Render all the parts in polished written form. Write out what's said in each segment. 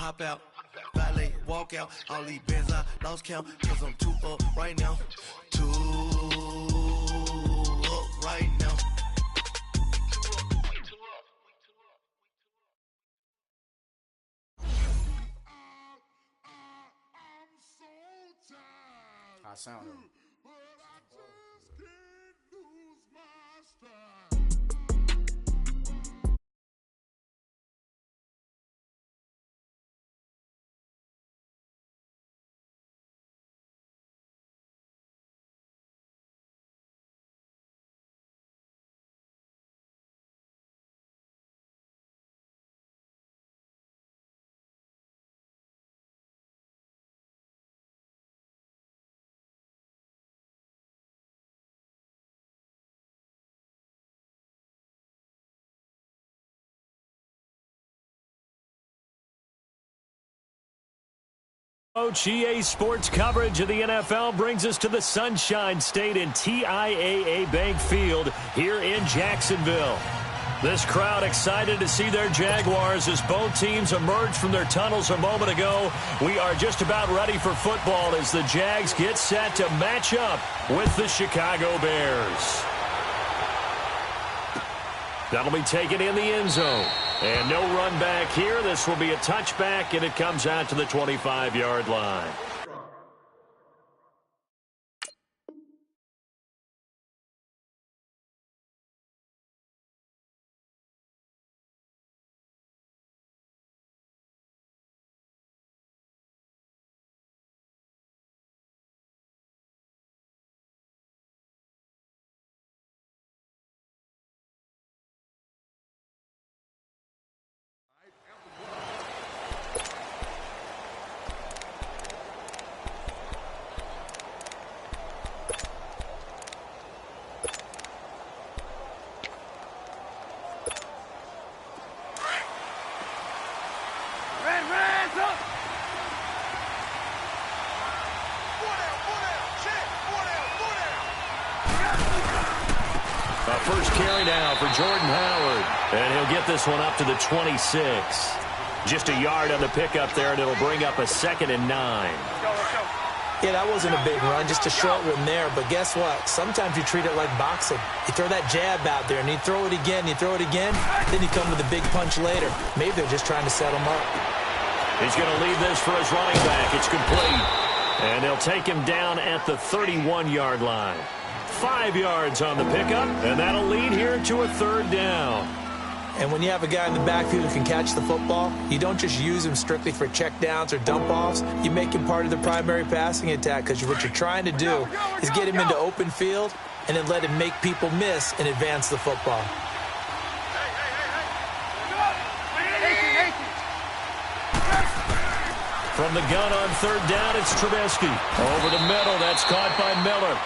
hop out, valet, walk out. All these bands I lost count, cause I'm too up right now. Too up right now. I sound it. GA Sports coverage of the NFL brings us to the Sunshine State in TIAA Bank Field here in Jacksonville. This crowd excited to see their Jaguars as both teams emerged from their tunnels a moment ago. We are just about ready for football as the Jags get set to match up with the Chicago Bears. That'll be taken in the end zone. And no run back here. This will be a touchback, and it comes out to the 25-yard line. First carry now for Jordan Howard. And he'll get this one up to the 26. Just a yard on the pickup there, and it'll bring up a 2nd and 9. Yeah, that wasn't a big run, just a short one there. But guess what? Sometimes you treat it like boxing. You throw that jab out there, and you throw it again, then you come with a big punch later. Maybe they're just trying to set him up. He's going to leave this for his running back. It's complete. And they'll take him down at the 31-yard line. 5 yards on the pickup, and that'll lead here to a 3rd down. And when you have a guy in the backfield who can catch the football, you don't just use him strictly for checkdowns or dump-offs. You make him part of the primary passing attack, because what you're trying to do is get him into open field and then let him make people miss and advance the football. From the gun on 3rd down, it's Trubisky. Over the middle, that's caught by Miller.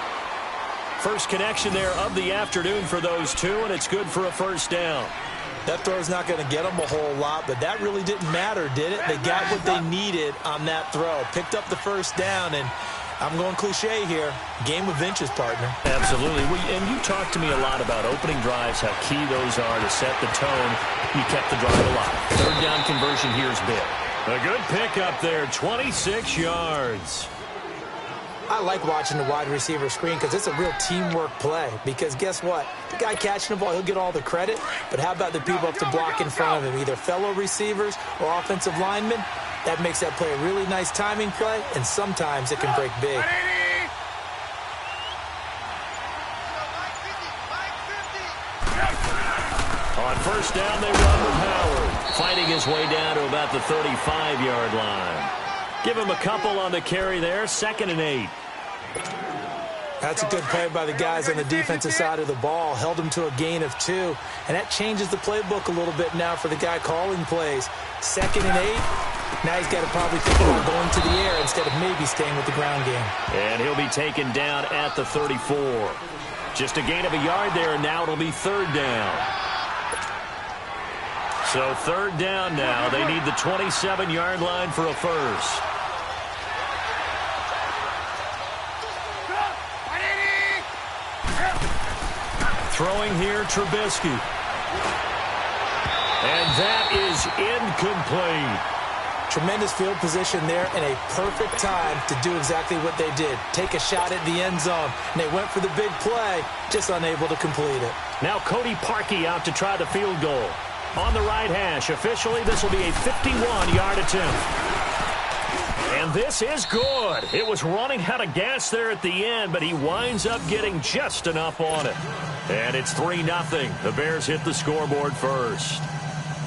First connection there of the afternoon for those two, and it's good for a 1st down. That throw's not going to get them a whole lot, but that really didn't matter, did it? They got what they needed on that throw. Picked up the 1st down, and I'm going cliche here. Game of inches, partner. Absolutely. And you talked to me a lot about opening drives, how key those are to set the tone. You kept the drive alive. 3rd down conversion here is big. A good pickup there, 26 yards. I like watching the wide receiver screen because it's a real teamwork play. Because guess what? The guy catching the ball, he'll get all the credit. But how about the people up to block in front of him, either fellow receivers or offensive linemen? That makes that play a really nice timing play, and sometimes it can break big. On 1st down, they run with Howard, fighting his way down to about the 35-yard line. Give him a couple on the carry there, 2nd and 8. That's a good play by the guys on the defensive side of the ball. Held him to a gain of 2. And that changes the playbook a little bit now for the guy calling plays. 2nd and 8. Now he's got to probably think about going to the air instead of maybe staying with the ground game. And he'll be taken down at the 34. Just a gain of a yard there, and now it'll be 3rd down. So 3rd down now. They need the 27-yard line for a 1st. Throwing here, Trubisky. And that is incomplete. Tremendous field position there and a perfect time to do exactly what they did. Take a shot at the end zone. And they went for the big play, just unable to complete it. Now Cody Parkey out to try the field goal. On the right hash, officially this will be a 51-yard attempt. And this is good. It was running out of gas there at the end, but he winds up getting just enough on it. And it's 3-0. The Bears hit the scoreboard first.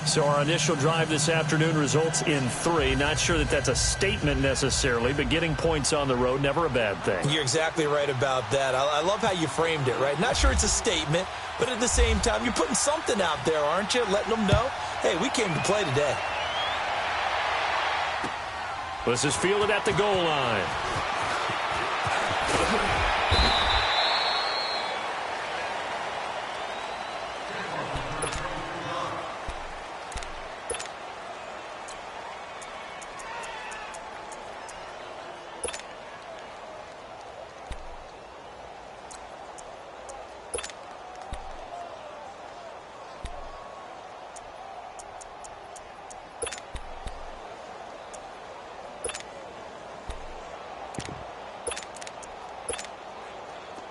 So our initial drive this afternoon results in 3. Not sure that that's a statement necessarily, but getting points on the road, never a bad thing. You're exactly right about that. I love how you framed it, right? Not sure it's a statement, but at the same time, you're putting something out there, aren't you? Letting them know, hey, we came to play today. This is fielded at the goal line.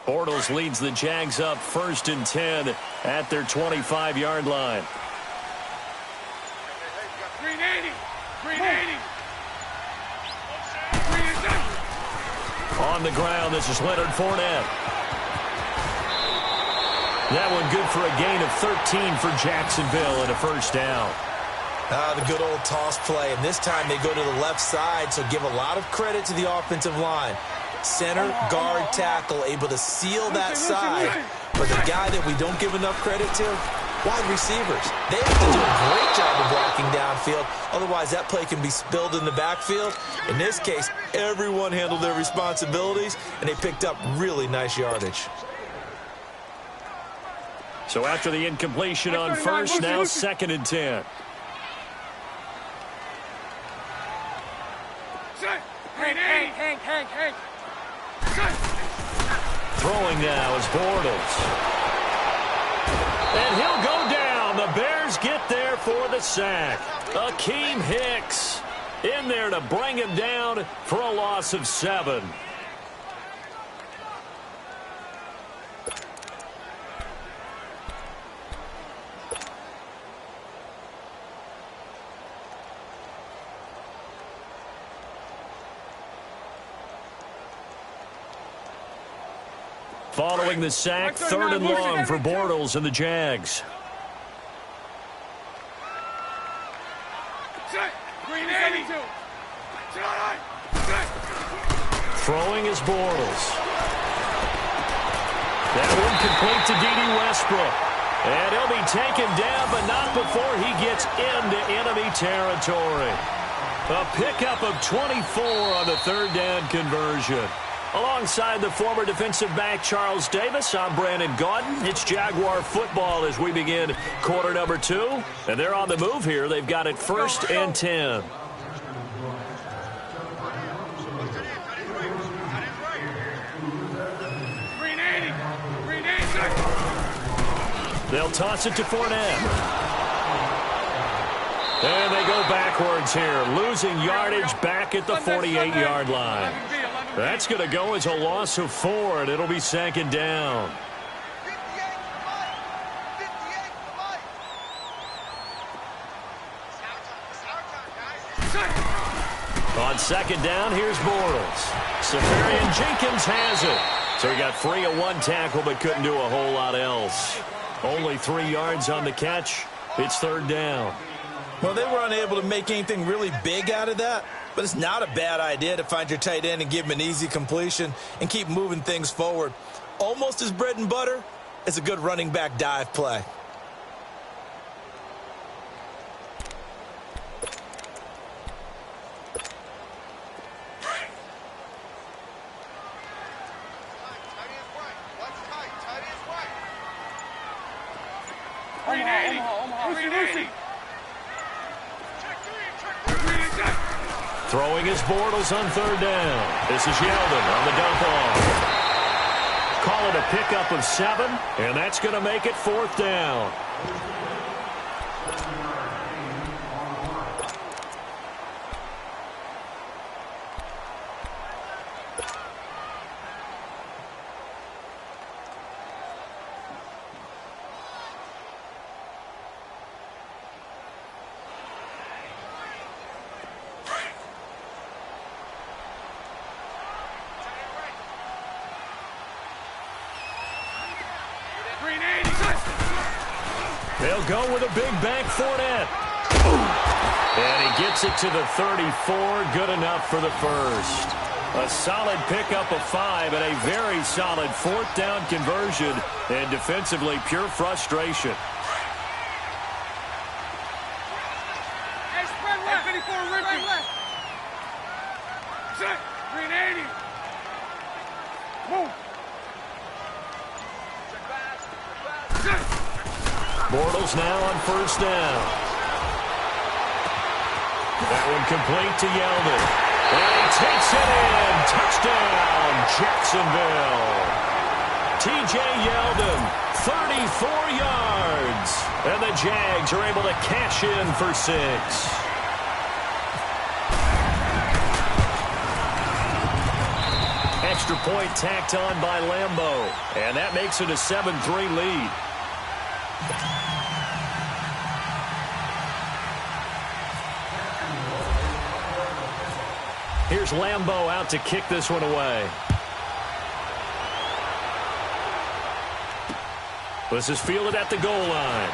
Bortles leads the Jags up 1st and 10 at their 25-yard line. 380. 380. On the ground, this is Leonard Fournette. That one good for a gain of 13 for Jacksonville and a first down. The good old toss play, and this time they go to the left side, so give a lot of credit to the offensive line. Center, guard, tackle, able to seal that side. But the guy that we don't give enough credit to, wide receivers. They have to do a great job of blocking downfield. Otherwise, that play can be spilled in the backfield. In this case, everyone handled their responsibilities, and they picked up really nice yardage. So after the incompletion on first, now 2nd and 10. Hank. Throwing now is Bortles. And he'll go down. The Bears get there for the sack. Akeem Hicks in there to bring him down for a loss of 7. Following the sack, 3rd and long for Bortles and the Jags. Throwing is Bortles. That one complete to D.D. Westbrook. And he'll be taken down, but not before he gets into enemy territory. A pickup of 24 on the 3rd down conversion. Alongside the former defensive back Charles Davis, I'm Brandon Gaudin. It's Jaguar football as we begin quarter number 2. And they're on the move here. They've got it 1st and 10. They'll toss it to Fournette. And they go backwards here, losing yardage back at the 48-yard line. That's going to go as a loss of 4, and it'll be 2nd down. On 2nd down, here's Bortles. Safarian Jenkins has it. So he got free of 1 tackle, but couldn't do a whole lot else. Only 3 yards on the catch. It's 3rd down. Well, they were unable to make anything really big out of that, but it's not a bad idea to find your tight end and give him an easy completion and keep moving things forward. Almost as bread and butter as a good running back dive play. Throwing his Bortles on 3rd down. This is Yeldon on the dump off. Call it a pickup of 7, and that's going to make it 4th down. they'll go with a big bank Fournette. And he gets it to the 34. Good enough for the first. A solid pickup of 5 and a very solid 4th down conversion. And defensively, pure frustration. Hey, spread left. 54 Ricky. Set. 380. Move. Bortles now on 1st down. That one complete to Yeldon. And he takes it in. Touchdown, Jacksonville. T.J. Yeldon, 34 yards. And the Jags are able to cash in for 6. Extra point tacked on by Lambeau. And that makes it a 7-3 lead. Here's Lambeau out to kick this one away. This is fielded at the goal line.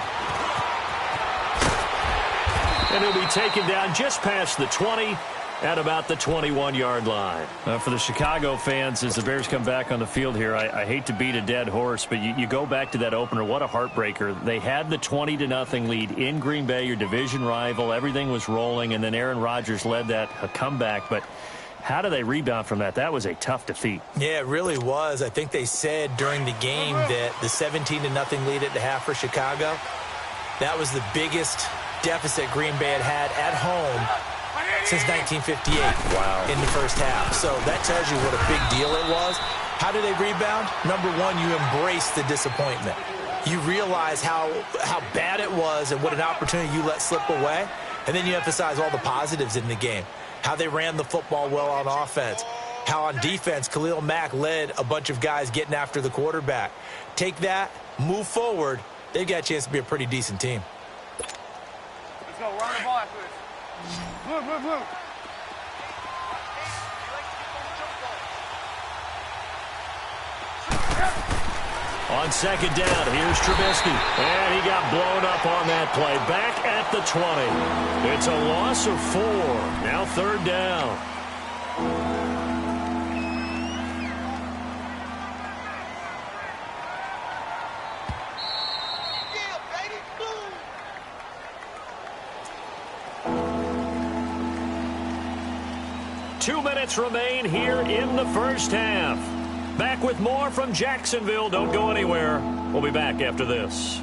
And he'll be taken down just past the 20 at about the 21-yard line. For the Chicago fans, as the Bears come back on the field here, I hate to beat a dead horse, but you go back to that opener. What a heartbreaker. They had the 20-0 lead in Green Bay, your division rival. Everything was rolling, and then Aaron Rodgers led that comeback. But how do they rebound from that? That was a tough defeat. Yeah, it really was. I think they said during the game that the 17-0 lead at the half for Chicago, that was the biggest deficit Green Bay had at home since 1958. Wow. In the first half. So that tells you what a big deal it was. How do they rebound? Number one, you embrace the disappointment. You realize how bad it was and what an opportunity you let slip away. And then you emphasize all the positives in the game. How they ran the football well on offense. How on defense, Khalil Mack led a bunch of guys getting after the quarterback. Take that, move forward. They've got a chance to be a pretty decent team. Let's go. Run the ball after this. Move. On 2nd down, here's Trubisky. And he got blown up on that play. Back at the 20. It's a loss of 4. Now 3rd down. Two minutes remain here in the first half. Back with more from Jacksonville. Don't go anywhere. We'll be back after this.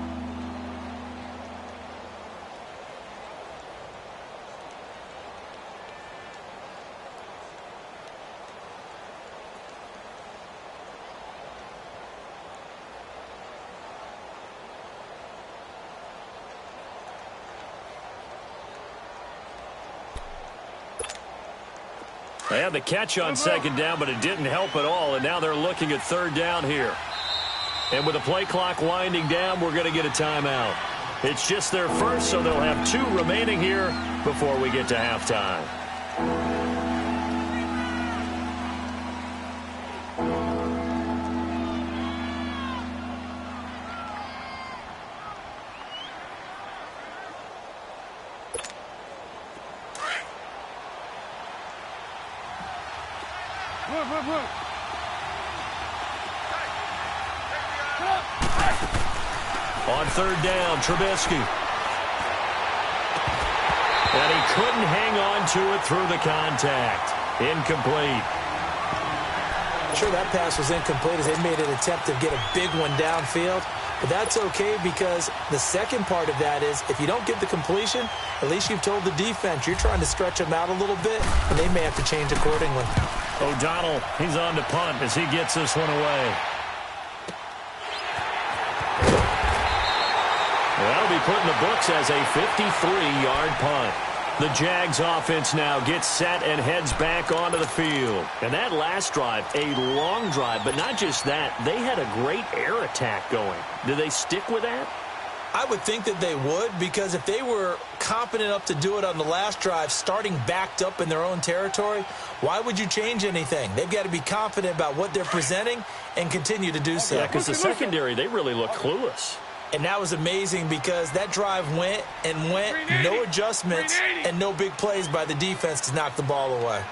They had the catch on 2nd down, but it didn't help at all, and now they're looking at 3rd down here. And with the play clock winding down, we're going to get a timeout. It's just their first, so they'll have 2 remaining here before we get to halftime. On 3rd down, Trubisky. And he couldn't hang on to it through the contact. Incomplete. Sure, that pass was incomplete as they made an attempt to get a big one downfield. But that's okay because the second part of that is if you don't get the completion, at least you've told the defense you're trying to stretch them out a little bit, and they may have to change accordingly. O'Donnell, he's on to punt as he gets this one away. That'll be put in the books as a 53-yard punt. The Jags offense now gets set and heads back onto the field. And that last drive, a long drive, but not just that, they had a great air attack going. Do they stick with that? I would think that they would, because if they were competent enough to do it on the last drive, starting backed up in their own territory, why would you change anything? They've got to be confident about what they're presenting and continue to do so. Yeah, because the secondary, they really look clueless. And that was amazing because that drive went and went, no adjustments, and no big plays by the defense to knock the ball away.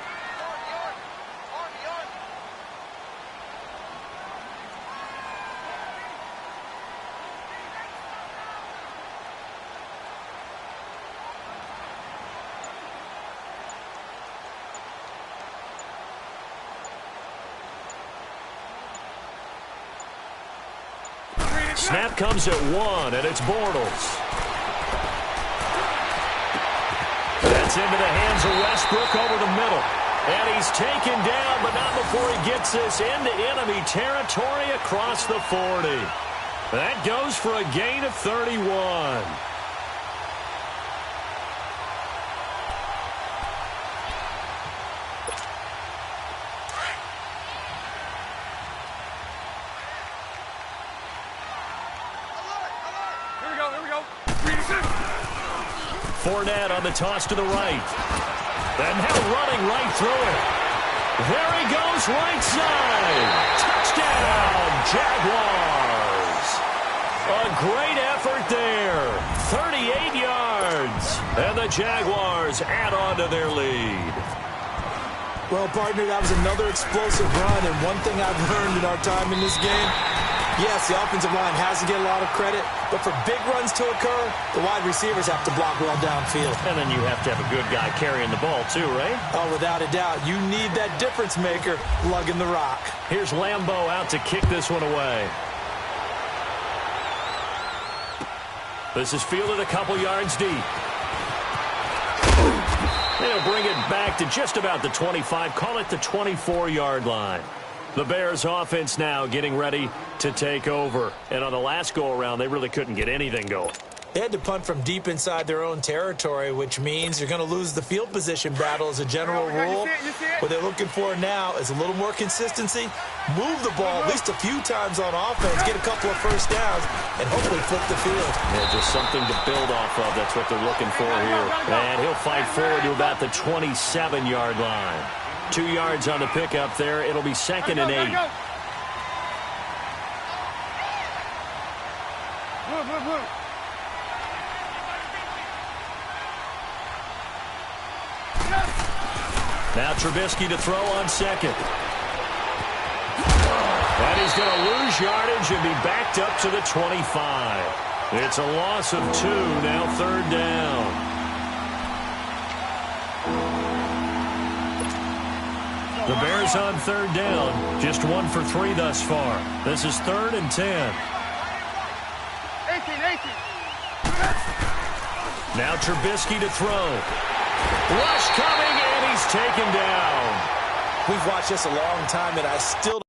Snap comes at 1, and it's Bortles. That's into the hands of Westbrook over the middle. And he's taken down, but not before he gets this into enemy territory across the 40. That goes for a gain of 31. Fournette on the toss to the right. And now running right through it. There he goes, right side. Touchdown, Jaguars. A great effort there. 38 yards. And the Jaguars add on to their lead. Well, partner, that was another explosive run. And one thing I've learned in our time in this game, yes, the offensive line has to get a lot of credit, but for big runs to occur, the wide receivers have to block well downfield. And then you have to have a good guy carrying the ball too, right? Oh, without a doubt. You need that difference maker lugging the rock. Here's Lambeau out to kick this one away. This is fielded a couple yards deep. They'll bring it back to just about the 25, call it the 24-yard line. The Bears offense now getting ready to take over. And on the last go-around, they really couldn't get anything going. They had to punt from deep inside their own territory, which means you're going to lose the field position battle as a general rule. What they're looking for now is a little more consistency, move the ball at least a few times on offense, get a couple of first downs, and hopefully flip the field. Yeah, just something to build off of. That's what they're looking for here. And he'll fight forward to about the 27-yard line. 2 yards on the pickup there. It'll be 2nd and 8. Now Trubisky to throw on 2nd. And he's going to lose yardage and be backed up to the 25. It's a loss of 2, now 3rd down. The Bears on 3rd down, just 1 for 3 thus far. This is 3rd and 10. 18. Now Trubisky to throw. Rush coming, and he's taken down. We've watched this a long time, and I still